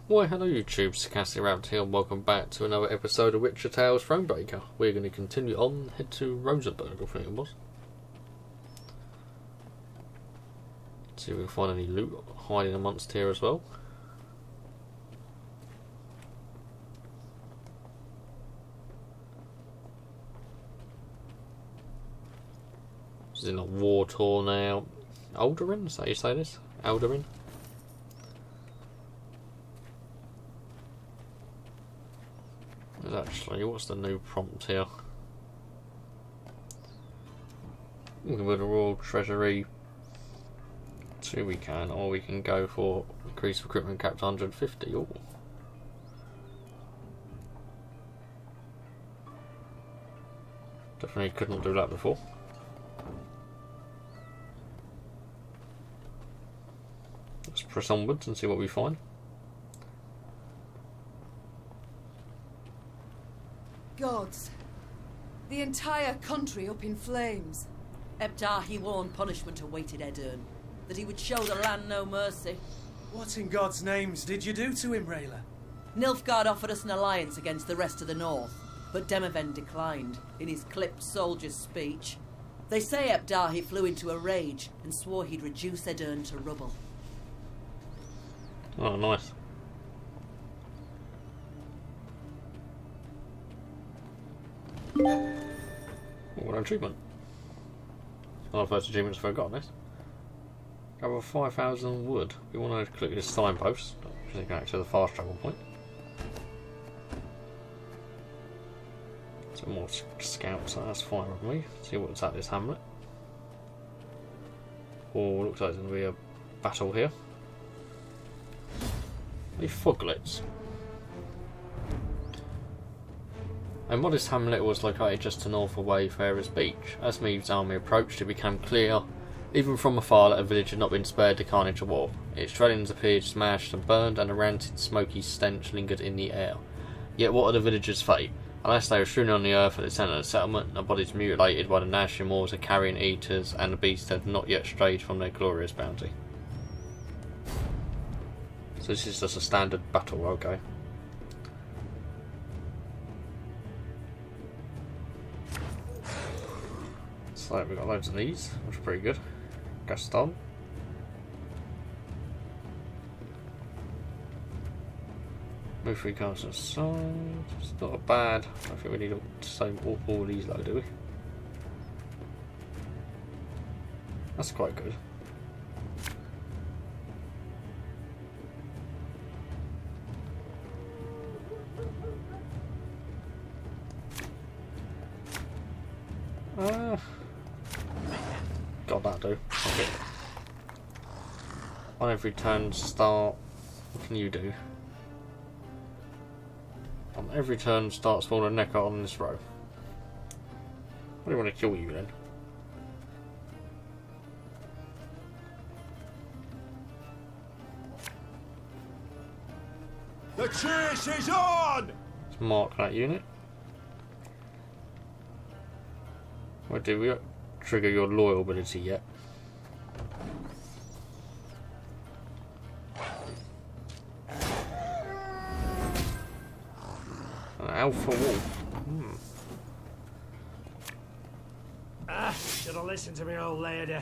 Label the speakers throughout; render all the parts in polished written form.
Speaker 1: Why hello YouTube, Sarcastic Raptor here and welcome back to another episode of Witcher Tales Thronebreaker. We're going to continue on, head to Rosenberg I think it was. See if we can find any loot hiding amongst here as well. This is in a war tour now. Alderin, is that how you say this? Alderin? Actually, what's the new prompt here? We can go to Royal Treasury. See we can, or we can go for increased recruitment cap to 150. Ooh. Definitely couldn't do that before. Let's press onwards and see what we find.
Speaker 2: Gods, the entire country up in flames.
Speaker 3: Ebdahi warned punishment awaited Edern, that he would show the land no mercy.
Speaker 4: What in God's names did you do to him, Rayla?
Speaker 3: Nilfgaard offered us an alliance against the rest of the north, but Demoven declined, in his clipped soldier's speech. They say Ebdahi flew into a rage and swore he'd reduce Edern to rubble.
Speaker 1: Oh, nice. What an achievement. One of the first achievements I've got this. Gather 5,000 wood. We want to click this signpost, which is going to the fast travel point. Some more scouts, so that's fine with me. See what's at this hamlet. Oh, looks like there's going to be a battle here. The Foglets. A modest hamlet was located just to north of Wayfarer's Beach. As Meve's army approached, it became clear, even from afar, that a village had not been spared the carnage of war. Its dwellings appeared smashed and burned, and a rancid, smoky stench lingered in the air. Yet what are the villagers' fate? Unless they were strewn on the earth at the centre of the settlement, their bodies mutilated by the gnashing maws of carrion eaters, and the beasts had not yet strayed from their glorious bounty. So this is just a standard battle, okay. So we've got loads of these, which are pretty good. Gaston. Move 3 cars to the side. It's not a bad. I think we need to save all these though, do we? That's quite good. God, that'll do. Okay. On every turn start, what can you do? On every turn start spawning a necker on this row. I don't want to kill you then.
Speaker 5: The chase is on!
Speaker 1: Let's mark that unit. What do we trigger your loyal ability yet? An alpha wolf.
Speaker 5: Should have listened to me, old lady.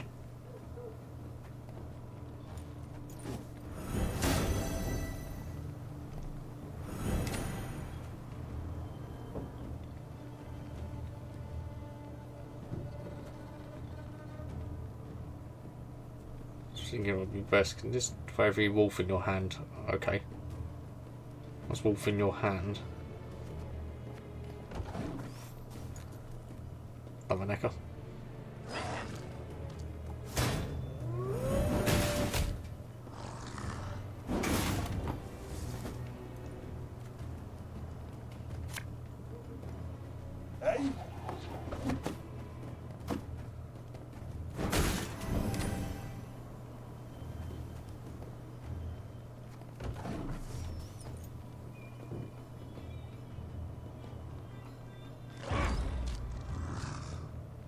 Speaker 1: I think it would be best. Just for every wolf in your hand. Okay. That's wolf in your hand. Another necker.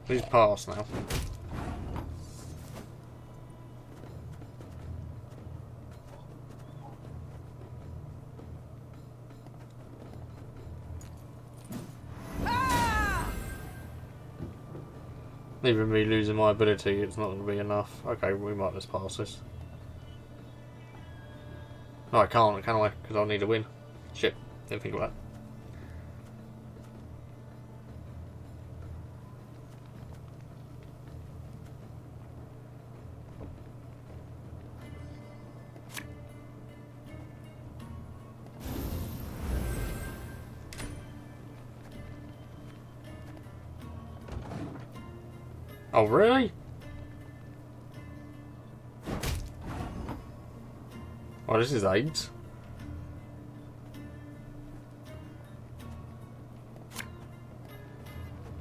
Speaker 1: Please pass now. Even me losing my ability, it's not going to be enough. Okay, we might just pass this. No, I can't, can I? Because I'll need a win. Shit, didn't think of that. Oh, really? Oh, this is AIDS.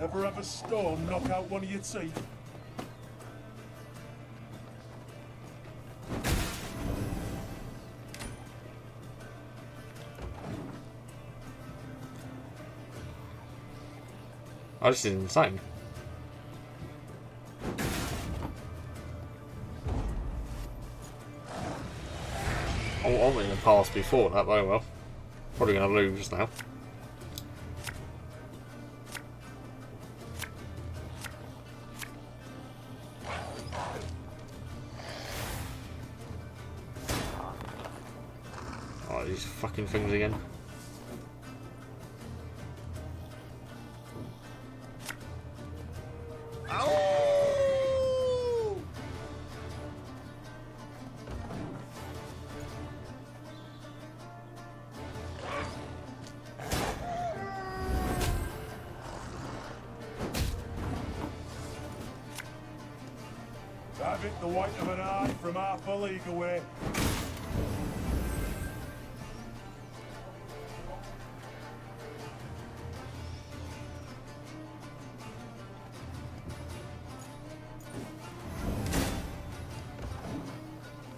Speaker 5: Ever have a storm knock out one of your teeth?
Speaker 1: Oh, this is insane. I went in the past before that, very well. Probably going to lose now. Oh, these fucking things again.
Speaker 5: Have it the white of an eye from half a league away.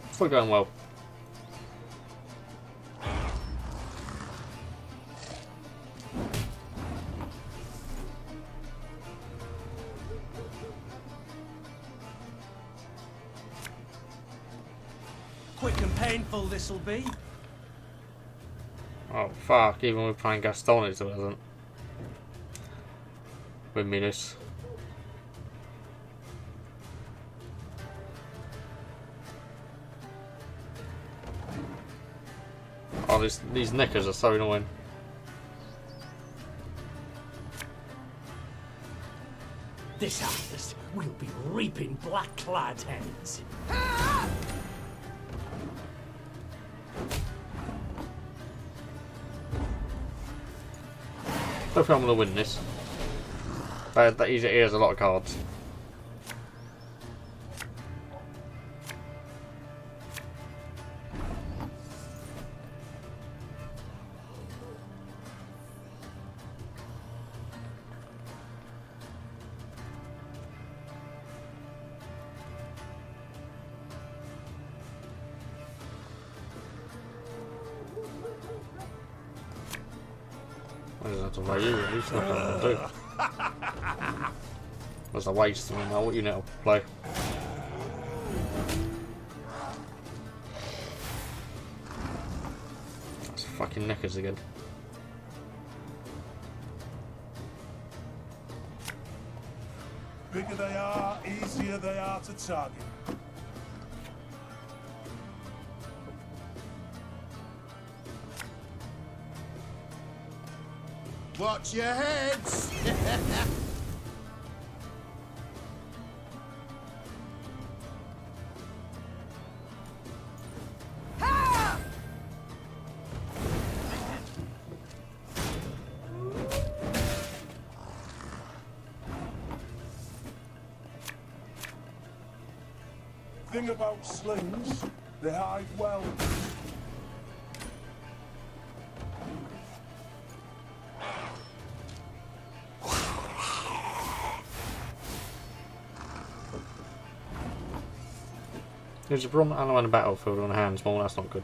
Speaker 1: It's not going well.
Speaker 4: Quick and painful this'll be.
Speaker 1: Oh fuck, even with playing Gaston it still doesn't win me this. Oh, these knickers are so annoying.
Speaker 5: This harvest will be reaping black-clad heads.
Speaker 1: I don't think I'm going to win this. He has a lot of cards. I just have to play you, at least. That's what I'm going to do. That's a waste. I mean, what you need to play. That's fucking knickers again.
Speaker 5: Bigger they are, easier they are to target.
Speaker 6: Watch your heads!
Speaker 5: Thing about slings, they hide well.
Speaker 1: There's a bronze animal in the battlefield on a hand small, that's not good.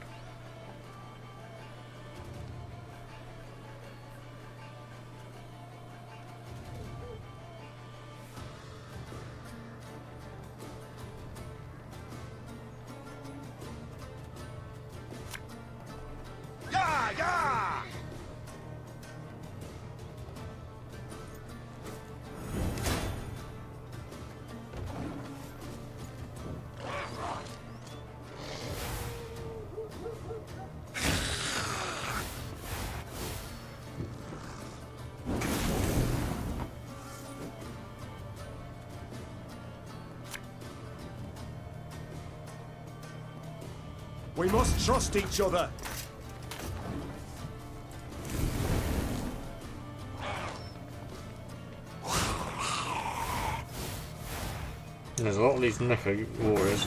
Speaker 6: We must trust each other.
Speaker 1: There's a lot of these Neko warriors.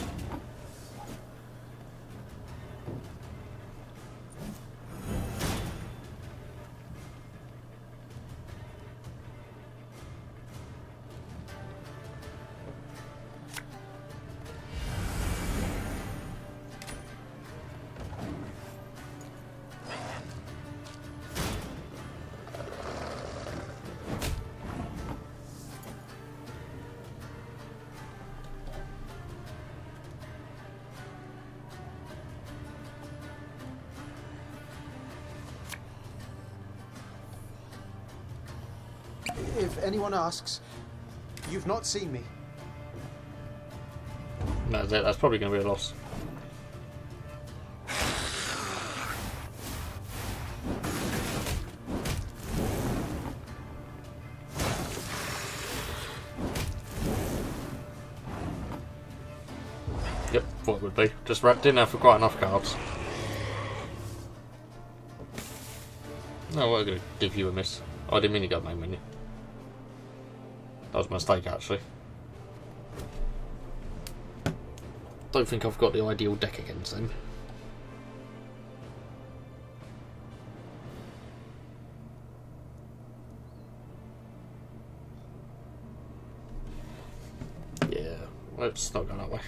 Speaker 7: If anyone asks, you've not seen me.
Speaker 1: That's it, that's probably going to be a loss. Yep, thought it would be. Just didn't have quite enough cards. No, we're going to give you a miss. Oh, I didn't mean to go main menu. That was a mistake, actually. Don't think I've got the ideal deck against them. Yeah, let's not go that way.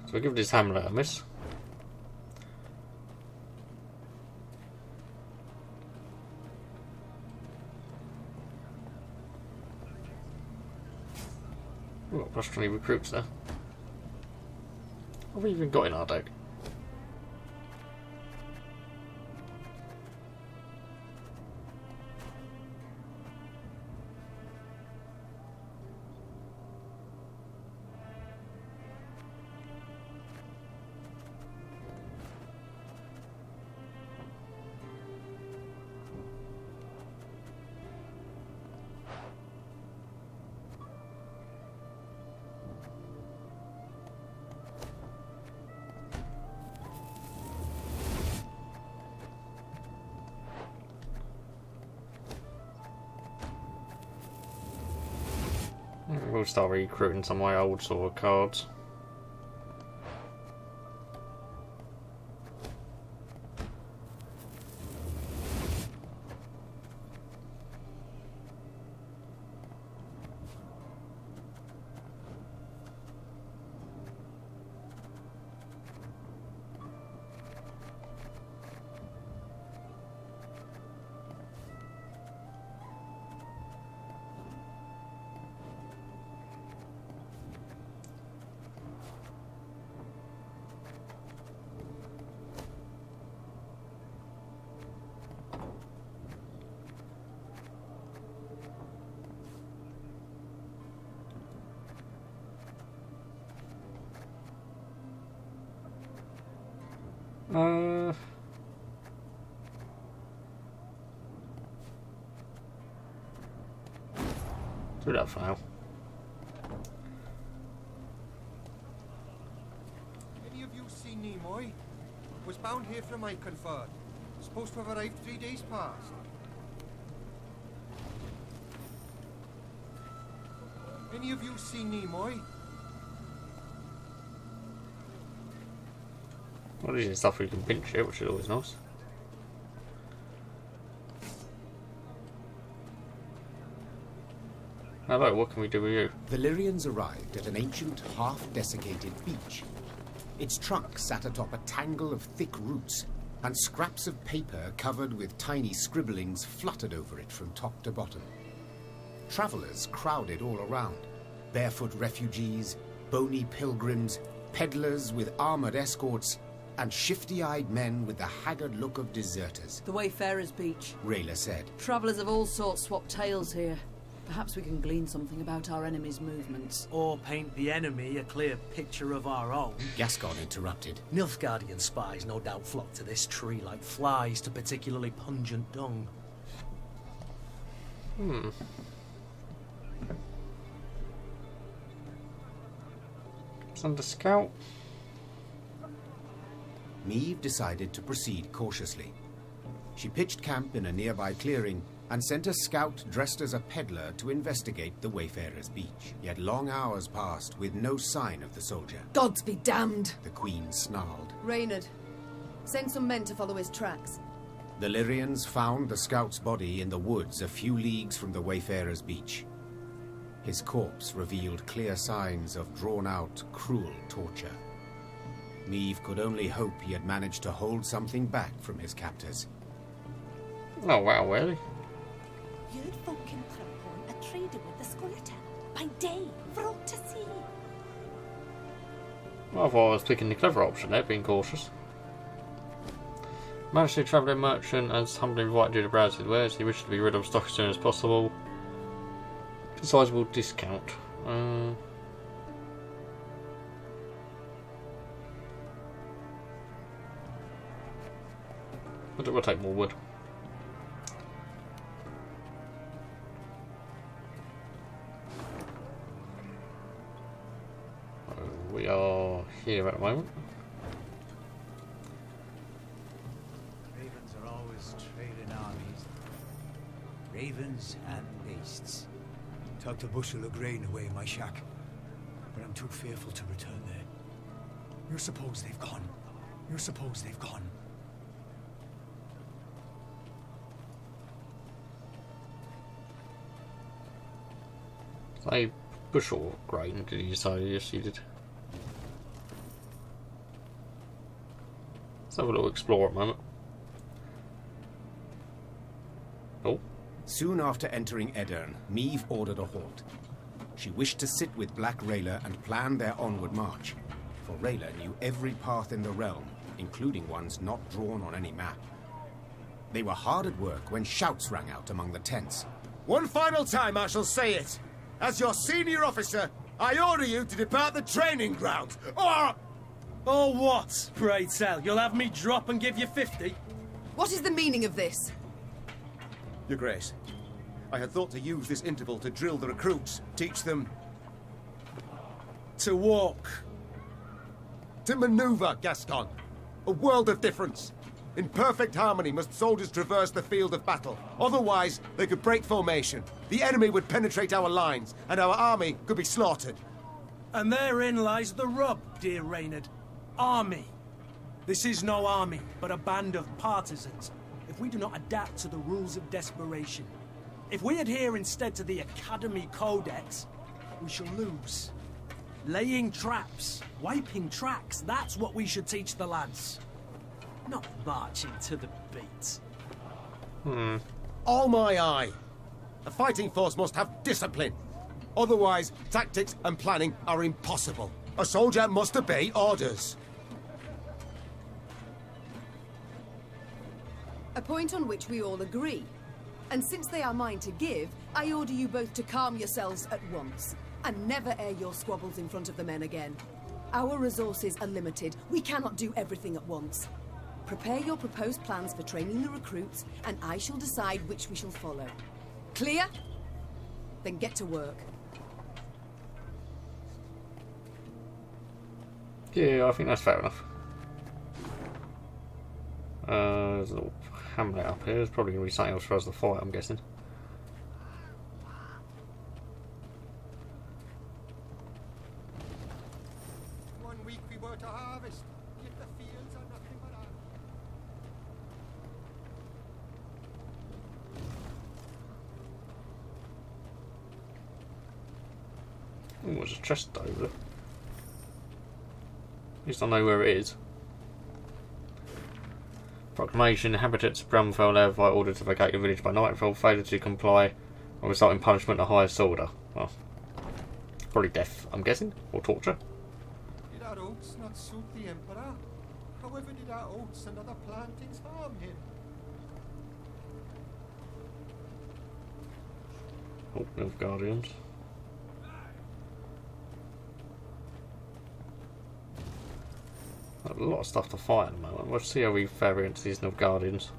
Speaker 1: So we'll give this Hamlet a miss. We've got plus 20 recruits there. What have we even got in our deck? We'll start recruiting some of my old sort of cards. Do that for now.
Speaker 6: Any of you seen Nimoy? Was bound here from Iconford. Supposed to have arrived 3 days past. Any of you seen Nimoy?
Speaker 1: Well, these are stuff we can pinch here, which is always nice. Hello, what can we do with you?
Speaker 8: The Lyrians arrived at an ancient, half-desiccated beach. Its trunk sat atop a tangle of thick roots, and scraps of paper covered with tiny scribblings fluttered over it from top to bottom. Travellers crowded all around. Barefoot refugees, bony pilgrims, peddlers with armoured escorts, and shifty-eyed men with the haggard look of deserters.
Speaker 3: The Wayfarer's Beach.
Speaker 8: Rayla said.
Speaker 3: Travellers of all sorts swap tales here. Perhaps we can glean something about our enemy's movements.
Speaker 4: Or paint the enemy a clear picture of our own.
Speaker 8: Gascon interrupted.
Speaker 4: Nilfgaardian spies no doubt flock to this tree like flies to particularly pungent dung.
Speaker 1: Send a scout.
Speaker 8: Meve decided to proceed cautiously. She pitched camp in a nearby clearing and sent a scout dressed as a peddler to investigate the Wayfarer's beach. Yet long hours passed with no sign of the soldier.
Speaker 2: Gods be damned!
Speaker 8: The Queen snarled.
Speaker 2: Reynard, send some men to follow his tracks.
Speaker 8: The Lyrians found the scout's body in the woods a few leagues from the Wayfarer's beach. His corpse revealed clear signs of drawn-out, cruel torture. Meve could only hope he had managed to hold something back from his captors.
Speaker 1: Oh wow, really?
Speaker 9: You'd fucking Crowhorn a trader with the Squirter. By day, for all to see.
Speaker 1: Well, I thought I was picking the clever option there, being cautious. Managed to travelling merchant has humbly invited you to browse his wares. He wishes to be rid of stock as soon as possible. Sizable discount. We'll take more wood. We are here at the moment.
Speaker 10: Ravens are always trading armies. Ravens and beasts.
Speaker 6: Tucked a bushel of grain away in my shack, but I'm too fearful to return there. You suppose they've gone? You suppose they've gone?
Speaker 1: A bushel of grain, did you say? Yes, you did. Let's have a little explore at the moment. Oh.
Speaker 8: Soon after entering Edirn, Meve ordered a halt. She wished to sit with Black Rayla and plan their onward march, for Rayla knew every path in the realm, including ones not drawn on any map. They were hard at work when shouts rang out among the tents.
Speaker 11: One final time I shall say it. As your senior officer, I order you to depart the training grounds, or...
Speaker 4: Or what, pray tell? You'll have me drop and give you 50?
Speaker 2: What is the meaning of this?
Speaker 11: Your Grace, I had thought to use this interval to drill the recruits, teach them...
Speaker 4: To walk.
Speaker 11: To maneuver, Gascon. A world of difference. In perfect harmony must soldiers traverse the field of battle. Otherwise, they could break formation. The enemy would penetrate our lines, and our army could be slaughtered.
Speaker 4: And therein lies the rub, dear Reynard. Army. This is no army, but a band of partisans. If we do not adapt to the rules of desperation, if we adhere instead to the Academy Codex, we shall lose. Laying traps, wiping tracks, that's what we should teach the lads. Not marching to the beat.
Speaker 11: All my eye. A fighting force must have discipline. Otherwise, tactics and planning are impossible. A soldier must obey orders.
Speaker 2: A point on which we all agree. And since they are mine to give, I order you both to calm yourselves at once, and never air your squabbles in front of the men again. Our resources are limited. We cannot do everything at once. Prepare your proposed plans for training the recruits, and I shall decide which we shall follow. Clear? Then get to work.
Speaker 1: Yeah, I think that's fair enough. There's a little hamlet up here. There's probably going to be something else for us to fight, I'm guessing.
Speaker 6: One week we were to harvest, yet the fields are nothing but iron.
Speaker 1: Oh, there's a chest over there. At least I know where it is. Proclamation: inhabitants of Brumfell have by order to vacate the village by nightfall. Failure to comply will result in punishment of the highest order. Well, probably death, I'm guessing, or torture.
Speaker 6: Did our oaths not suit the Emperor? However did our oaths and other plantings harm him?
Speaker 1: Oh, Elf Guardians. A lot of stuff to fight at the moment. We'll see how we fare against these Nilf Guardians.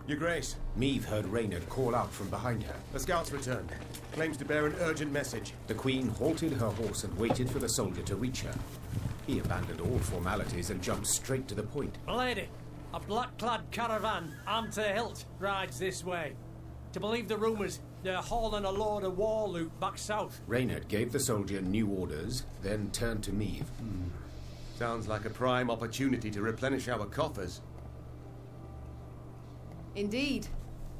Speaker 11: Your Grace.
Speaker 8: Meve heard Reynard call out from behind her.
Speaker 11: The scout's returned. Claims to bear an urgent message.
Speaker 8: The Queen halted her horse and waited for the soldier to reach her. He abandoned all formalities and jumped straight to the point.
Speaker 4: Lady, a black-clad caravan, armed to the hilt, rides this way. To believe the rumours, they're hauling a load of war loot back south.
Speaker 8: Reynard gave the soldier new orders, then turned to Meve.
Speaker 11: Sounds like a prime opportunity to replenish our coffers.
Speaker 2: Indeed.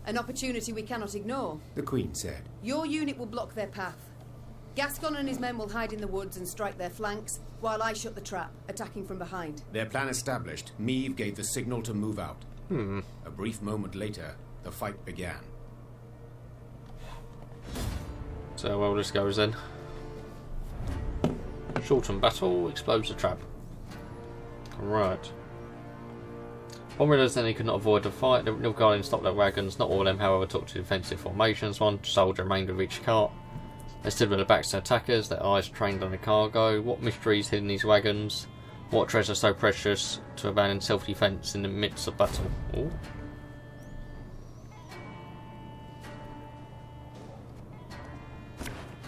Speaker 2: An opportunity we cannot ignore.
Speaker 8: The Queen said.
Speaker 2: Your unit will block their path. Gascon and his men will hide in the woods and strike their flanks, while I shut the trap, attacking from behind.
Speaker 8: Their plan established, Meve gave the signal to move out. A brief moment later, the fight began.
Speaker 1: So well, this goes then. Shorten battle, explodes the trap. Right. One realised then he could not avoid the fight. The Nilfgaardians stopped their wagons. Not all of them, however, took to defensive formations. One soldier remained with each cart. They stood with their backs to attackers, their eyes trained on the cargo. What mysteries hid in these wagons? What treasure so precious to abandon self-defence in the midst of battle? Ooh.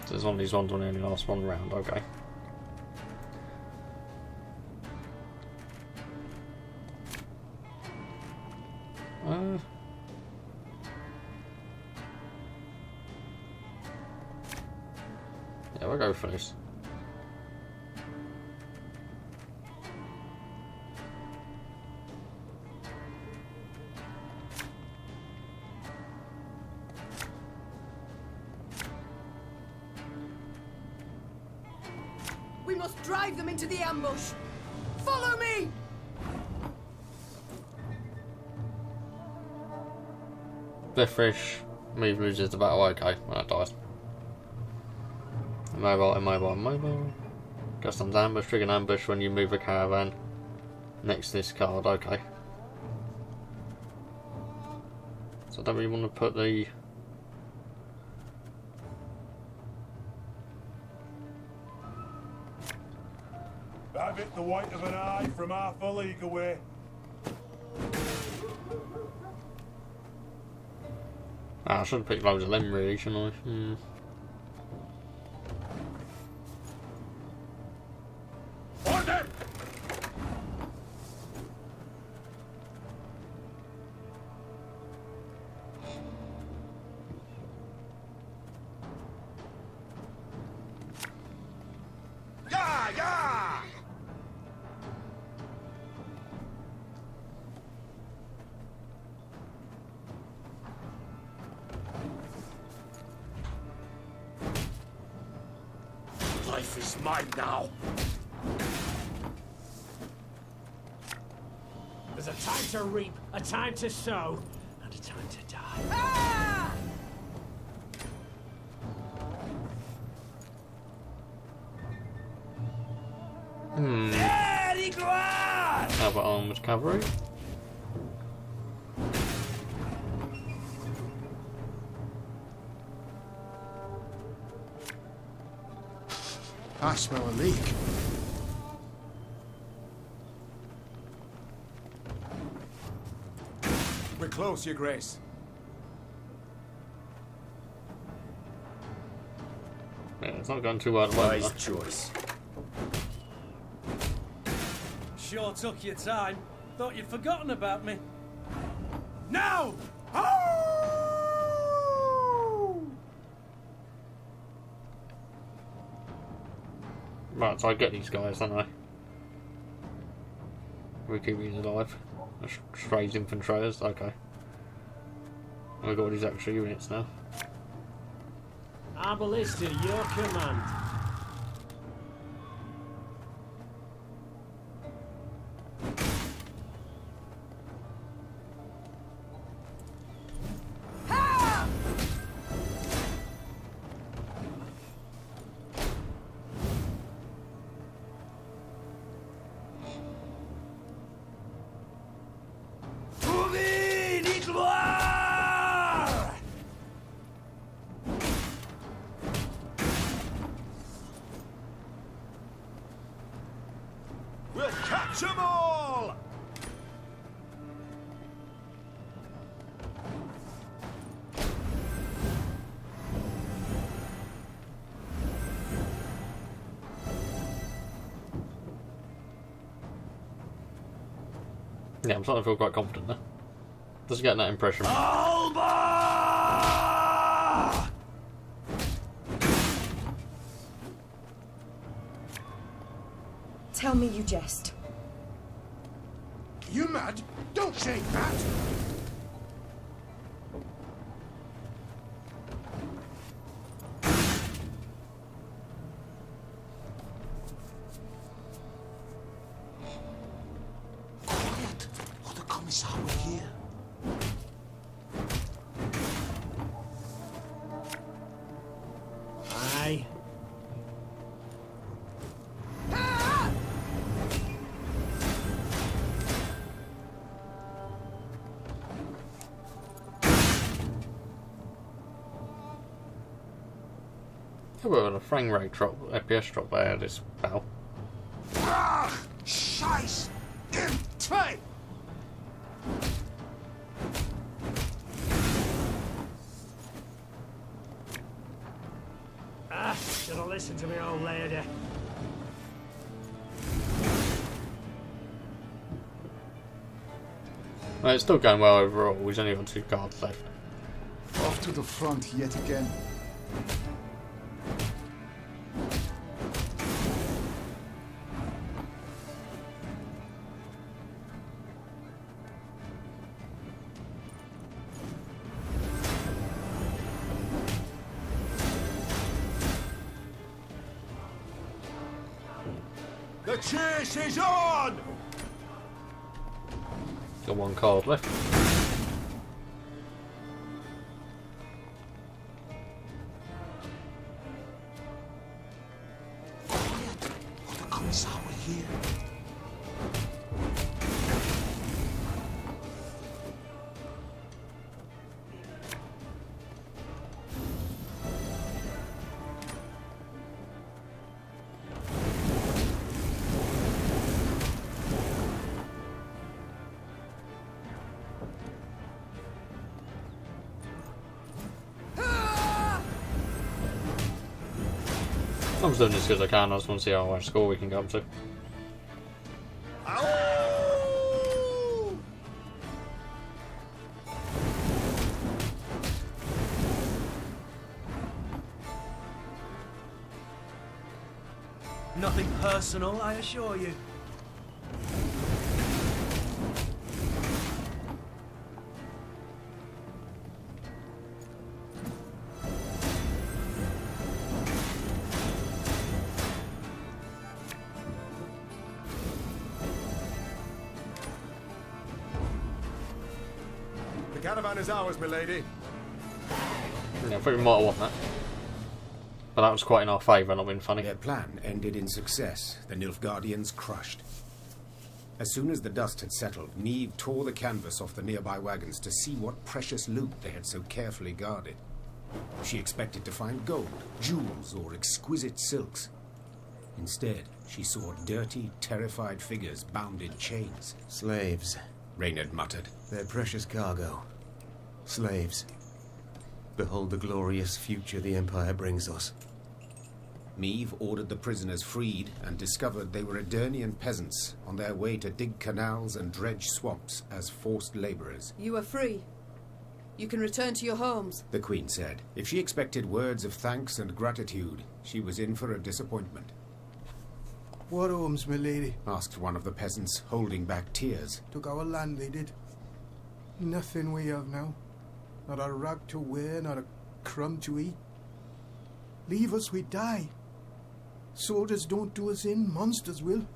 Speaker 1: So there's one of these ones on the only last one round, okay. Yeah, we'll go for this.
Speaker 2: We must drive them into the ambush. Follow me!
Speaker 1: Deathfish, Meve loses the battle, okay, when that dies. Immobile. Customs ambush, trigger an ambush when you move a caravan next to this card, okay. So I don't really want to put the...
Speaker 5: Have it the white of an eye from half a league away.
Speaker 1: I should have picked loads of them really, shouldn't I?
Speaker 5: Order! Life is mine now.
Speaker 4: There's a time to reap, a time to sow, and a time to die.
Speaker 2: Ah!
Speaker 1: How about armoured cavalry?
Speaker 6: I smell a leak.
Speaker 11: We're close, Your Grace.
Speaker 1: Yeah, it's not going too well at the moment.
Speaker 11: Wise choice.
Speaker 4: Sure took your time. Thought you'd forgotten about me. Now!
Speaker 1: Right, so I get these guys, don't I? We keep these alive. Strays infantryers, okay. And we've got all these extra units now.
Speaker 4: Our ballista, your command.
Speaker 5: We'll catch 'em all!
Speaker 1: Yeah, I'm starting to feel quite confident there. Just getting that impression.
Speaker 5: Alba!
Speaker 9: Tell me you jest.
Speaker 11: You mad? Don't shake that!
Speaker 6: Quiet, or the Commissar will hear.
Speaker 4: Aye.
Speaker 1: How about a frame rate drop, FPS drop there this battle?
Speaker 11: Scheiß! Im Zwei!
Speaker 4: Should have listened to me old lady.
Speaker 1: Well, it's still going well overall. We've only got 2 cards left.
Speaker 12: Off to the front yet again.
Speaker 11: The chase is on!
Speaker 1: Got 1 card left.
Speaker 6: Quiet, or the Commissar will hear.
Speaker 1: I'm just doing this because I can. I just want to see how much score we can go up to.
Speaker 4: Nothing personal, I assure you.
Speaker 11: The caravan is ours, milady.
Speaker 1: Yeah, I think we might have won that. But that was quite in our favour, not being funny.
Speaker 8: Their plan ended in success, the Nilfgaardians crushed. As soon as the dust had settled, Meve tore the canvas off the nearby wagons to see what precious loot they had so carefully guarded. She expected to find gold, jewels, or exquisite silks. Instead, she saw dirty, terrified figures bound in chains.
Speaker 11: Slaves.
Speaker 8: Reynard muttered.
Speaker 11: Their precious cargo. Slaves. Behold the glorious future the Empire brings us.
Speaker 8: Meve ordered the prisoners freed and discovered they were Edirnian peasants on their way to dig canals and dredge swamps as forced labourers.
Speaker 2: You are free. You can return to your homes.
Speaker 8: The Queen said. If she expected words of thanks and gratitude, she was in for a disappointment.
Speaker 6: What homes, milady?
Speaker 8: Asked one of the peasants, holding back tears.
Speaker 6: Took our land, they did. Nothing we have now. Not a rag to wear, not a crumb to eat. Leave us, we die. Soldiers don't do us in, monsters will.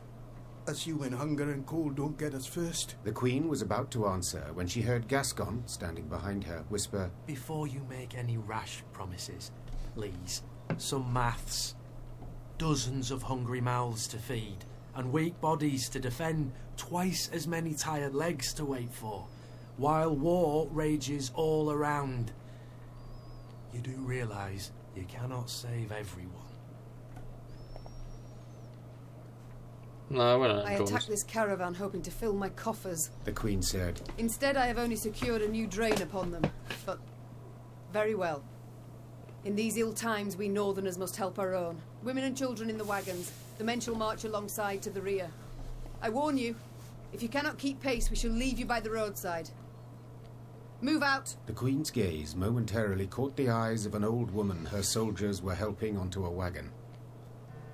Speaker 6: As you when hunger and cold don't get us first.
Speaker 8: The Queen was about to answer when she heard Gascon, standing behind her, whisper,
Speaker 13: Before you make any rash promises, please, some maths. Dozens of hungry mouths to feed, and weak bodies to defend, twice as many tired legs to wait for, while war rages all around. You do realise you cannot save everyone.
Speaker 1: No, we're not.
Speaker 2: I attacked this caravan hoping to fill my coffers.
Speaker 8: The Queen said.
Speaker 2: Instead, I have only secured a new drain upon them. But very well. In these ill times, we Northerners must help our own. Women and children in the wagons. The men shall march alongside to the rear. I warn you, If you cannot keep pace, we shall leave you by the roadside. Move out.
Speaker 8: The Queen's gaze momentarily caught the eyes of an old woman her soldiers were helping onto a wagon.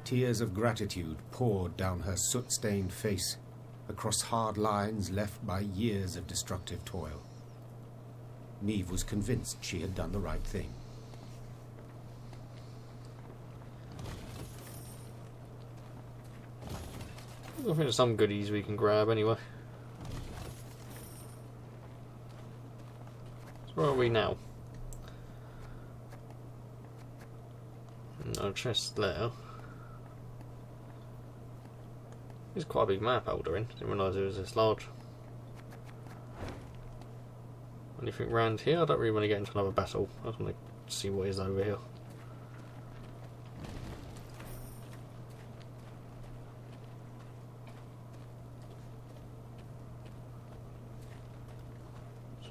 Speaker 8: Tears of gratitude poured down her soot-stained face, across hard lines left by years of destructive toil. Meve was convinced she had done the right thing.
Speaker 1: I think there's some goodies we can grab anyway. So where are we now? No chest there. It's quite a big map holder in. Didn't realise it was this large. Anything round here? I don't really want to get into another battle. I just want to see what is over here.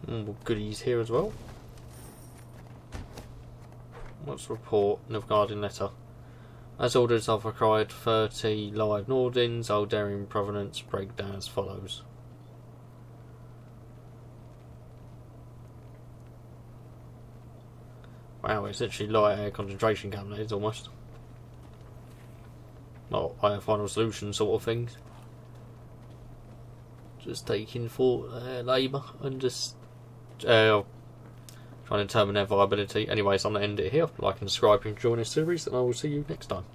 Speaker 1: Some more goodies here as well. Let's report Nilfgaardian letter. As orders, I've acquired 30 live Nordins, Aldarian provenance, breakdown as follows. Wow, it's literally light air concentration camp, that is almost. Not higher final solution sort of things. Just taking for labour and just trying to determine their viability. Anyway, so I'm going to end it here. Like and subscribe and join this series, and I will see you next time.